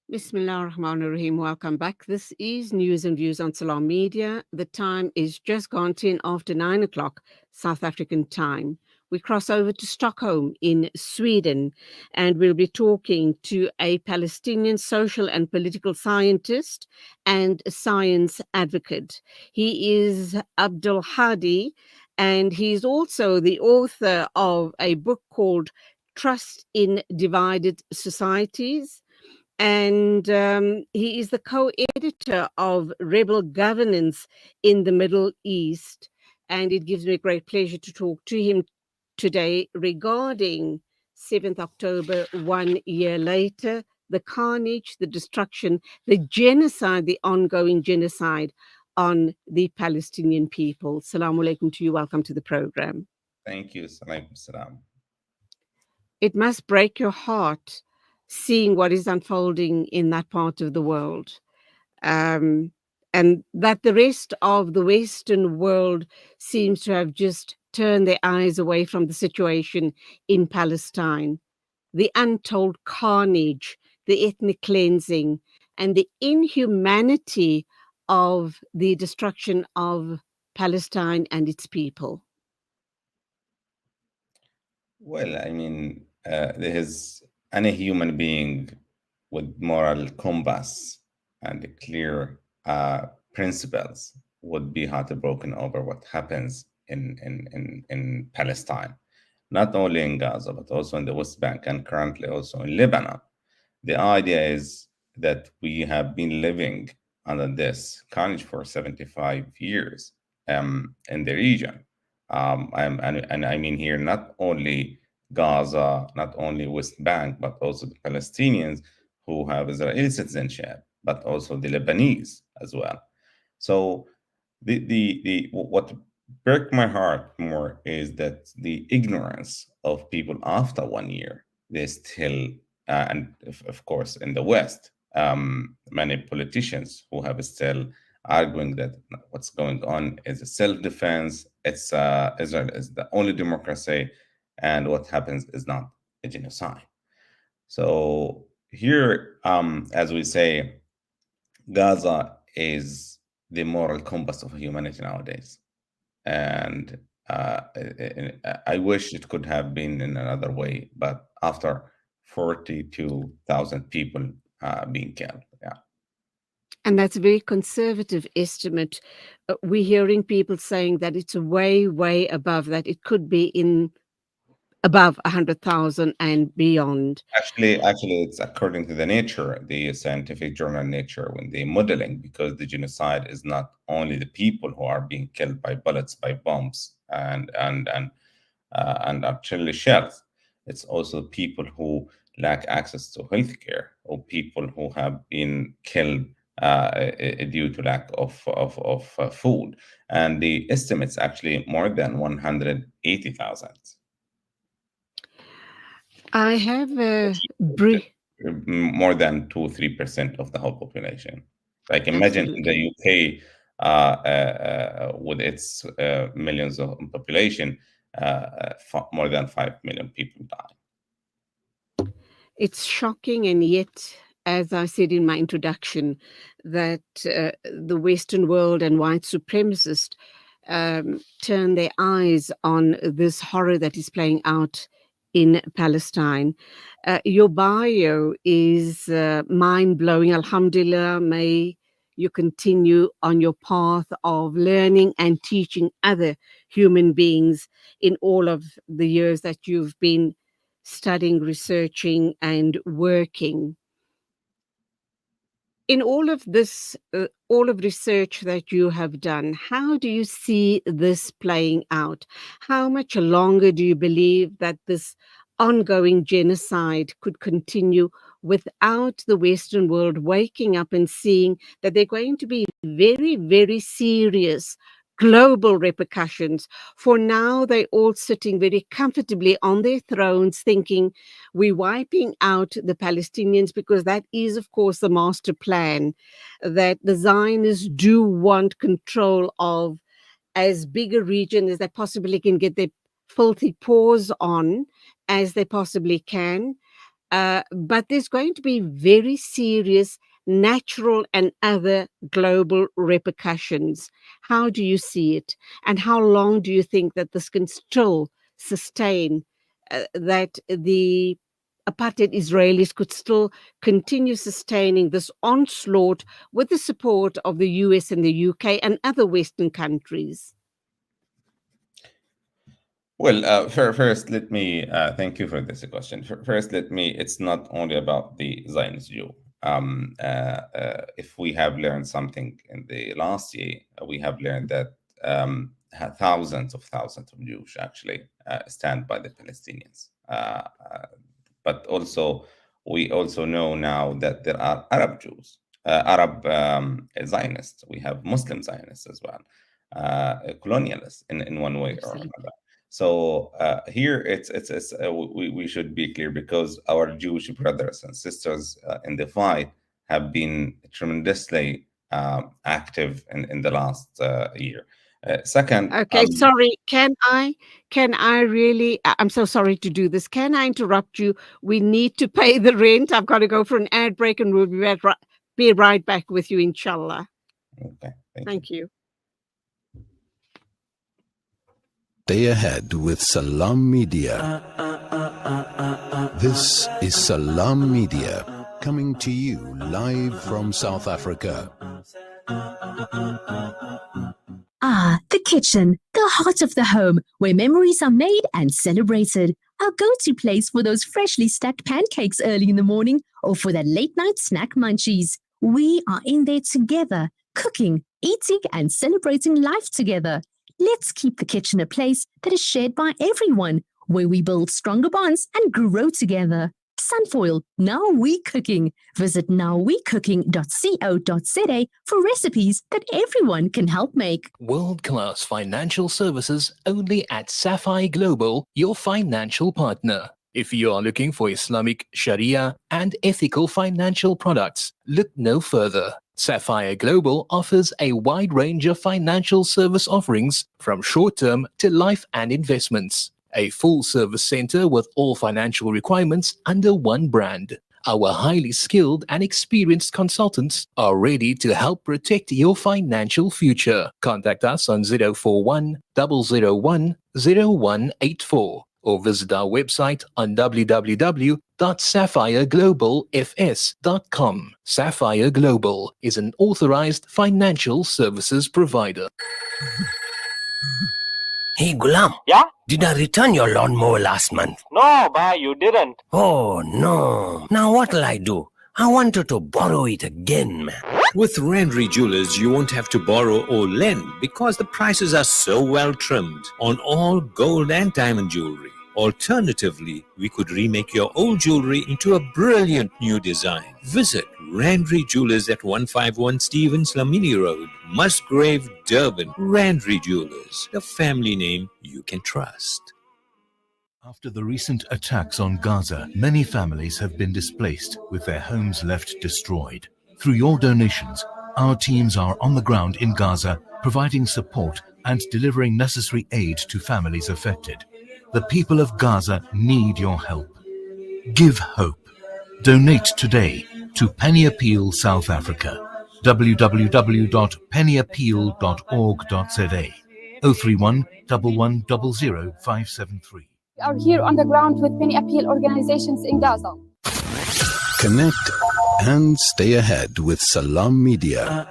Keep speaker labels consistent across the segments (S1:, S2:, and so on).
S1: Bismillah ar-Rahman ar-Rahim. Welcome back. This is News and Views on Salam Media. The time is just gone 10 after 9 o'clock South African time. We cross over to Stockholm in Sweden, and we'll be talking to a Palestinian social and political scientist and a science advocate. He is Abdalhadi, and he's also the author of a book called Trust in Divided Societies, and he is the co-editor of Rebel Governance in the Middle East. And it gives me great pleasure to talk to him today regarding 7th October, 1 year later, the carnage, the destruction, the genocide, the ongoing genocide on the Palestinian people. Assalamu alaikum to you. Welcome to the program.
S2: Thank you. Salaikum salam.
S1: It must break your heart seeing what is unfolding in that part of the world. And that the rest of the Western world seems to have just turned their eyes away from the situation in Palestine, the untold carnage, the ethnic cleansing, and the inhumanity of the destruction of Palestine and its people.
S2: Well, I mean, there is any human being with moral compass and clear principles would be heartbroken over what happens in Palestine, not only in Gaza, but also in the West Bank and currently also in Lebanon. The idea is that we have been living under this carnage for 75 years in the region. And I mean here not only Gaza, not only West Bank, but also the Palestinians who have Israeli citizenship, but also the Lebanese as well. So the what broke my heart more is that the ignorance of people after 1 year, they still, and of course in the West, many politicians who have still arguing that what's going on is a self-defense. It's Israel is the only democracy, and what happens is not a genocide. So here, as we say, Gaza is the moral compass of humanity nowadays, and I wish it could have been in another way. But after 42,000 people being killed, yeah.
S1: And that's a very conservative estimate. We're hearing people saying that it's way, way above that. It could be in above 100,000 and beyond.
S2: Actually, it's according to the Nature, the scientific journal Nature, when they modeling, because the genocide is not only the people who are being killed by bullets, by bombs, and artillery shells. It's also people who lack access to healthcare, or people who have been killed due to lack of food. And the estimates actually more than 180,000.
S1: I have a brief.
S2: More than 2-3% of the whole population. Like imagine in the
S1: Absolutely.
S2: UK, with its millions of population, more than 5 million people die.
S1: It's shocking, and yet, as I said in my introduction, that the Western world and white supremacists turn their eyes on this horror that is playing out in Palestine. Your bio is mind-blowing. Alhamdulillah, may you continue on your path of learning and teaching other human beings in all of the years that you've been studying, researching, and working. In all of this, all of research that you have done, how do you see this playing out? How much longer do you believe that this ongoing genocide could continue without the Western world waking up and seeing that there are going to be very, very serious global repercussions? For now, they're all sitting very comfortably on their thrones thinking we're wiping out the Palestinians because that is, of course, the master plan, that the Zionists do want control of as big a region as they possibly can get their filthy paws on as they possibly can. but there's going to be very serious natural and other global repercussions. How do you see it? And how long do you think that this can still sustain, that the apartheid Israelis could still continue sustaining this onslaught with the support of the US and the UK and other Western countries?
S2: Well, first, let me thank you for this question. First, it's not only about the Zionist Jew. If we have learned something in the last year, we have learned that thousands of Jews actually stand by the Palestinians. But also, we also know now that there are Arab Jews, Arab Zionists. We have Muslim Zionists as well, colonialists in one way or
S1: Absolutely.
S2: another. So here we should be clear, because our Jewish brothers and sisters in the fight have been tremendously active in the last year. Second,
S1: Okay, sorry. Can I really? I'm so sorry to do this. Can I interrupt you? We need to pay the rent. I've got to go for an ad break, and we'll be right back with you, inshallah.
S2: okay, thank you.
S1: Thank you.
S3: Stay ahead with Salam Media. This is Salam Media, coming to you live from South Africa.
S4: Ah, the kitchen, the heart of the home, where memories are made and celebrated. Our go-to place for those freshly stacked pancakes early in the morning, or for that late-night snack munchies. We are in there together, cooking, eating, and celebrating life together. Let's keep the kitchen a place that is shared by everyone, where we build stronger bonds and grow together. Sunfoil, Now We Cooking. Visit nowwecooking.co.za for recipes that everyone can help make.
S5: World-class financial services only at Sapphire Global, your financial partner. If you are looking for Islamic Sharia and ethical financial products, look no further. Sapphire Global offers a wide range of financial service offerings, from short-term to life and investments. A full-service center with all financial requirements under one brand. Our highly skilled and experienced consultants are ready to help protect your financial future. Contact us on 041 001 0184 or visit our website on www.sapphireglobalfs.com. Sapphire Global is an authorized financial services provider.
S6: Hey Gulam.
S7: Yeah?
S6: Did I return your lawnmower last month?
S7: No, Ba, you didn't.
S6: Oh no. Now what'll I do? I wanted to borrow it again, man.
S8: With Randry Jewelers, you won't have to borrow or lend, because the prices are so well trimmed on all gold and diamond jewelry. Alternatively, we could remake your old jewelry into a brilliant new design. Visit Randry Jewelers at 151 Stevens Lamini Road, Musgrave, Durban. Randry Jewelers, the family name you can trust.
S9: After the recent attacks on Gaza, many families have been displaced, with their homes left destroyed. Through your donations, our teams are on the ground in Gaza, providing support and delivering necessary aid to families affected. The people of Gaza need your help. Give hope. Donate today to Penny Appeal South Africa. www.pennyappeal.org.za 031 1100 573.
S10: We are here on the ground with many appeal organizations in Gaza.
S3: Connect and stay ahead with Salam Media.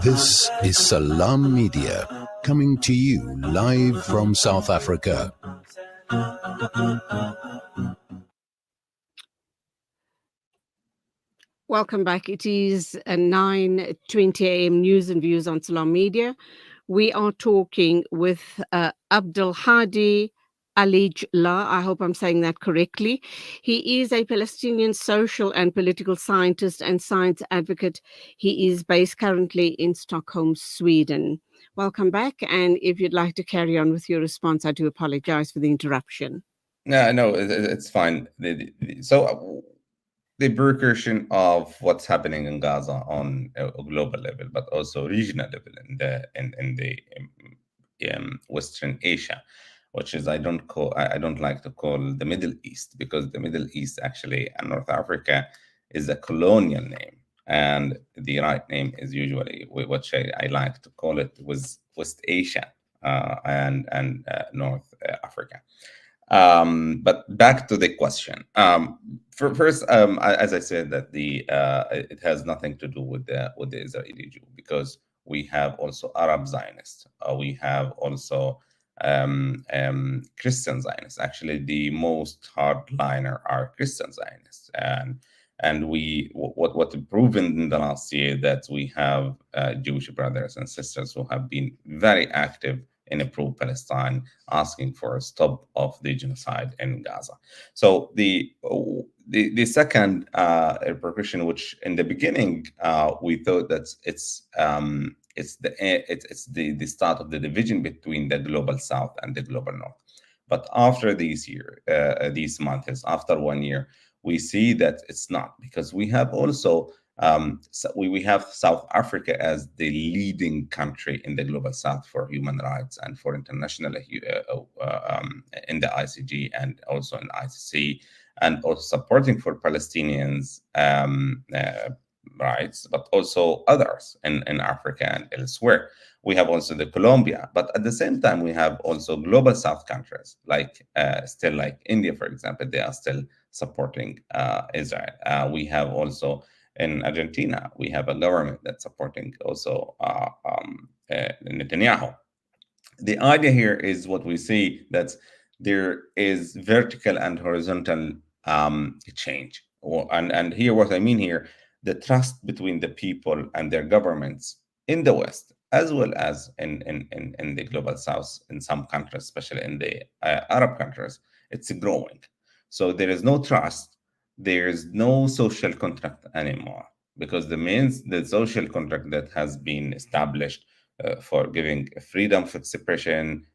S3: This is Salam Media, coming to you live from South Africa.
S1: Welcome back. It is 9:20 a.m. News and Views on Salam Media. We are talking with Abdalhadi Alijla. I hope I'm saying that correctly. He is a Palestinian social and political scientist and science advocate. He is based currently in Stockholm, Sweden. Welcome back. And if you'd like to carry on with your response, I do apologize for the interruption.
S2: No, it's fine. So the repercussion of what's happening in Gaza on a global level, but also regional level in the Western Asia. which is I don't like to call the Middle East, because the Middle East actually and North Africa is a colonial name, and the right name is usually, which I like to call it, was West Asia and North Africa. But back to the question. First, as I said, that it has nothing to do with the Israeli Jew, because we have also Arab Zionists. We have also Christian Zionists. Actually, the most hardliner are Christian Zionists, and what proven in the last year that we have Jewish brothers and sisters who have been very active in pro-Palestine, asking for a stop of the genocide in Gaza. So the second repercussion, which in the beginning we thought that it's the start of the division between the global South and the global North. But after these months, after 1 year, we see that it's not, because we have also we have South Africa as the leading country in the global South for human rights and for international in the ICG and also in ICC, and also supporting for Palestinians rights, but also others in Africa and elsewhere. We have also the Colombia, but at the same time, we have also global South countries like still like India, for example. They are still supporting Israel. We have also in Argentina, we have a government that's supporting also Netanyahu. The idea here is what we see, that there is vertical and horizontal change. And here, what I mean here, the trust between the people and their governments in the West, as well as in the global South, in some countries, especially in the Arab countries, it's growing. So there is no trust. There is no social contract anymore, because the social contract that has been established for giving freedom of expression,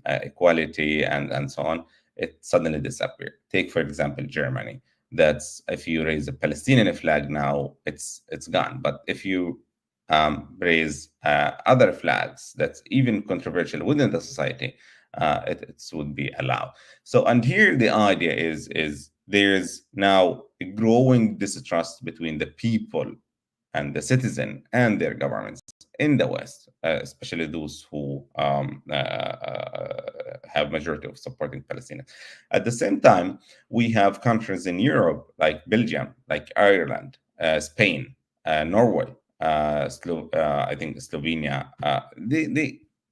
S2: equality, and so on, it suddenly disappeared. Take, for example, Germany. That's if you raise a Palestinian flag now, it's gone. But if you raise other flags that's even controversial within the society, it would be allowed. So, and here the idea is there's now a growing distrust between the people and the citizen and their governments in the West, especially those who have majority of supporting Palestine. At the same time, we have countries in Europe like Belgium, like Ireland, Spain, Norway, I think Slovenia.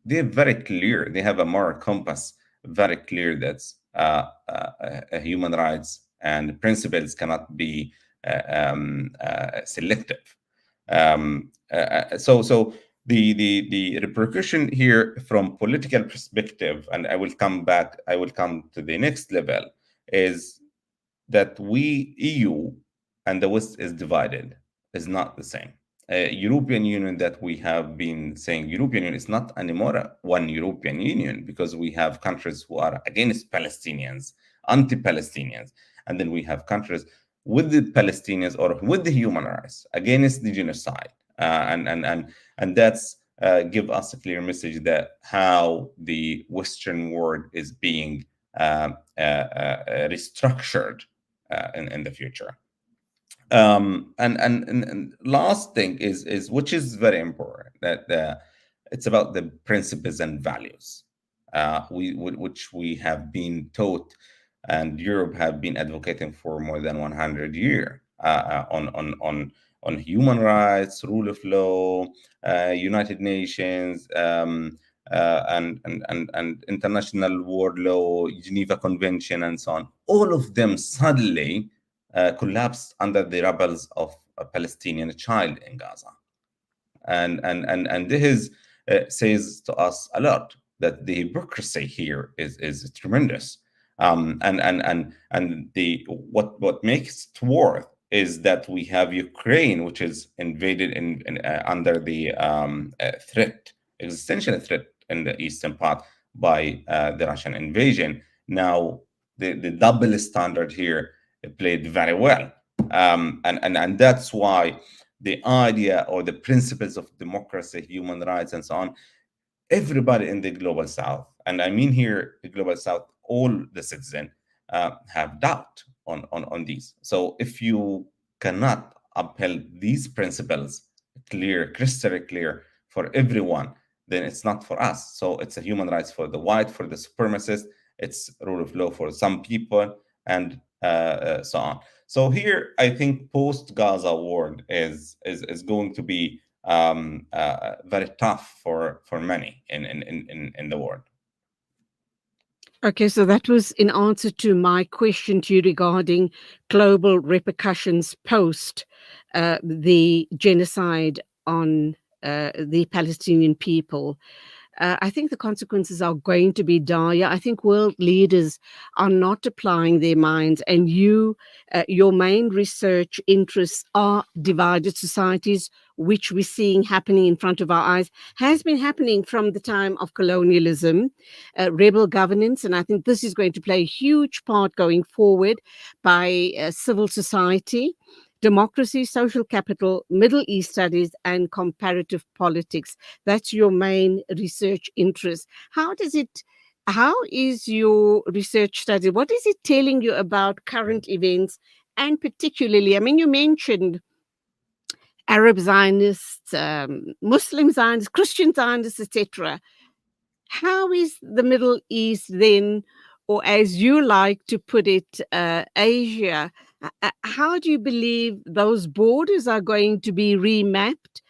S2: They're very clear. They have a moral compass, very clear that human rights and principles cannot be selective. So the repercussion here from political perspective, and I will come to the next level, is that EU and the West is divided, is not the same. European Union that we have been saying, European Union is not anymore one European Union, because we have countries who are against Palestinians, anti-Palestinians, and then we have countries with the Palestinians or with the human rights against the genocide, and that's give us a clear message that how the Western world is being restructured in the future. And last thing is which is very important, that it's about the principles and values which we have been taught, and Europe have been advocating for more than 100 years on human rights, rule of law, United Nations, and international war law, Geneva Convention, and so on. All of them suddenly collapsed under the rebels of a Palestinian child in Gaza, and this says to us a lot, that the hypocrisy here is tremendous. And what makes it worse is that we have Ukraine, which is invaded under the existential threat in the eastern part by the Russian invasion. Now the double standard here played very well, and that's why the idea or the principles of democracy, human rights, and so on everybody in the global south, and I mean here the global south, all the citizens have doubt on these. So if you cannot uphold these principles crystal clear for everyone, then it's not for us. So it's a human rights for the white, for the supremacist, it's rule of law for some people, and so on. So here, I think post-Gaza war is going to be very tough for many in the world.
S1: Okay, so that was in answer to my question to you regarding global repercussions post the genocide on the Palestinian people. I think the consequences are going to be dire. I think world leaders are not applying their minds, and your main research interests are divided societies, which we're seeing happening in front of our eyes, has been happening from the time of colonialism, rebel governance, and I think this is going to play a huge part going forward by civil society, democracy, social capital, Middle East studies, and comparative politics. That's your main research interest. How is your research study? What is it telling you about current events? And particularly, I mean, you mentioned Arab Zionists, Muslim Zionists, Christian Zionists, etc. How is the Middle East then, or as you like to put it, Asia? How do you believe those borders are going to be remapped?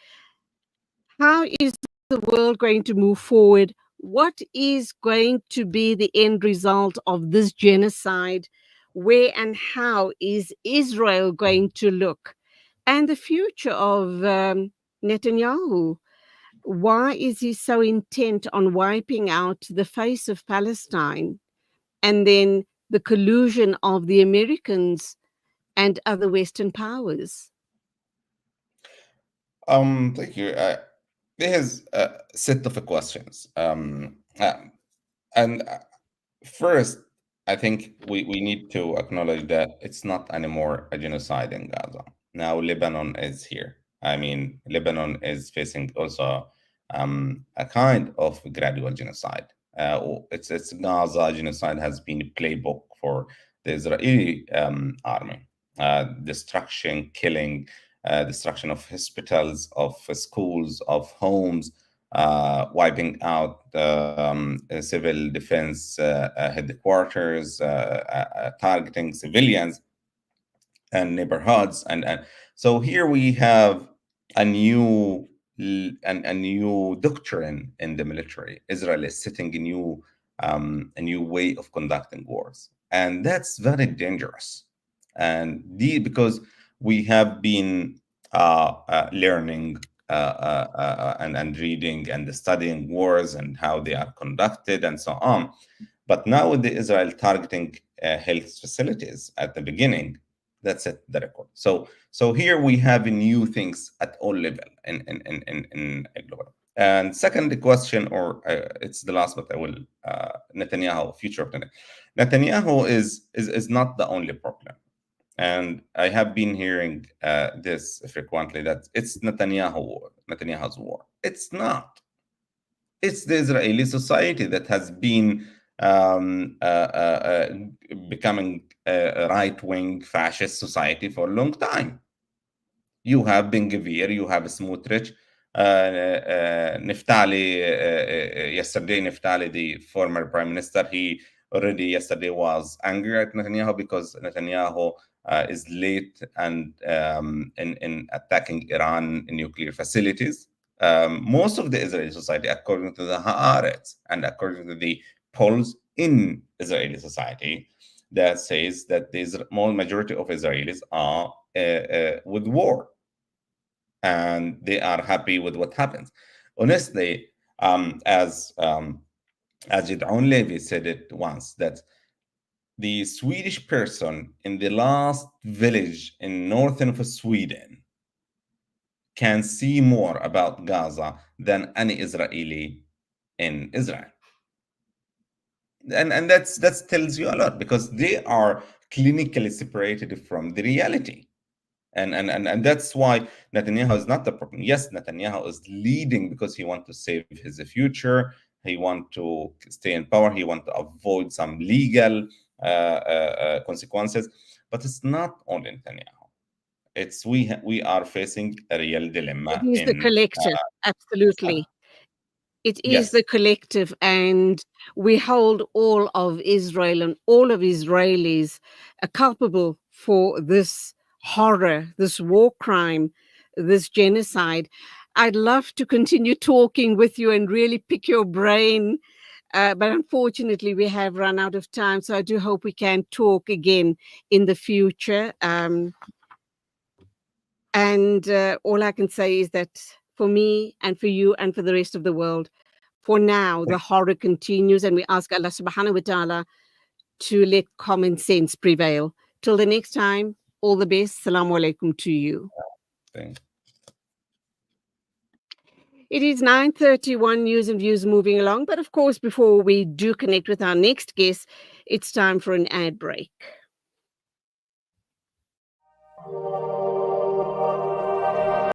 S1: How is the world going to move forward? What is going to be the end result of this genocide? Where and how is Israel going to look? And the future of Netanyahu. Why is he so intent on wiping out the face of Palestine? And then the collusion of the Americans and other Western powers?
S2: Thank you. There's a set of questions. And first, I think we need to acknowledge that it's not anymore a genocide in Gaza. Now Lebanon is here. I mean, Lebanon is facing also a kind of gradual genocide. It's Gaza genocide has been a playbook for the Israeli army. Destruction, killing, destruction of hospitals, of schools, of homes, wiping out civil defense headquarters, targeting civilians and neighborhoods, and so here we have a new doctrine in the military. Israel is setting a new way of conducting wars, and that's very dangerous. And because we have been learning and reading and studying wars and how they are conducted and so on. But now with the Israel targeting health facilities at the beginning, that's it, the record. So here we have new things at all level in global. And second question, or it's the last, but I will Netanyahu, future of Netanyahu is not the only problem. And I have been hearing this frequently, that it's Netanyahu's war. It's not. It's the Israeli society that has been becoming a right-wing fascist society for a long time. You have Ben Gvir, you have Smotrich, Naftali, yesterday, Naftali, the former prime minister, he already yesterday was angry at Netanyahu because Netanyahu is late and in attacking Iran nuclear facilities. Most of the Israeli society, according to the Haaretz and according to the polls in Israeli society, that says that the small majority of Israelis are with war, and they are happy with what happens. Honestly, as Gidon Levy said it once, that the Swedish person in the last village in northern of Sweden can see more about Gaza than any Israeli in Israel. And that tells you a lot, because they are clinically separated from the reality. And that's why Netanyahu is not the problem. Yes, Netanyahu is leading because he wants to save his future. He wants to stay in power. He wants to avoid some legal consequences. But it's not only Netanyahu. It's we are facing a real dilemma.
S1: It is the collective, absolutely. It is the collective, and we hold all of Israel and all of Israelis culpable for this horror, this war crime, this genocide. I'd love to continue talking with you and really pick your brain, but unfortunately we have run out of time. So I do hope we can talk again in the future. And all I can say is that for me and for you and for the rest of the world, for now, the horror continues, and we ask Allah subhanahu wa ta'ala to let common sense prevail. Till the next time, all the best. Assalamu alaikum to you.
S2: Thanks.
S1: It is 9:31, News and Views moving along. But of course, before we do connect with our next guest, it's time for an ad break.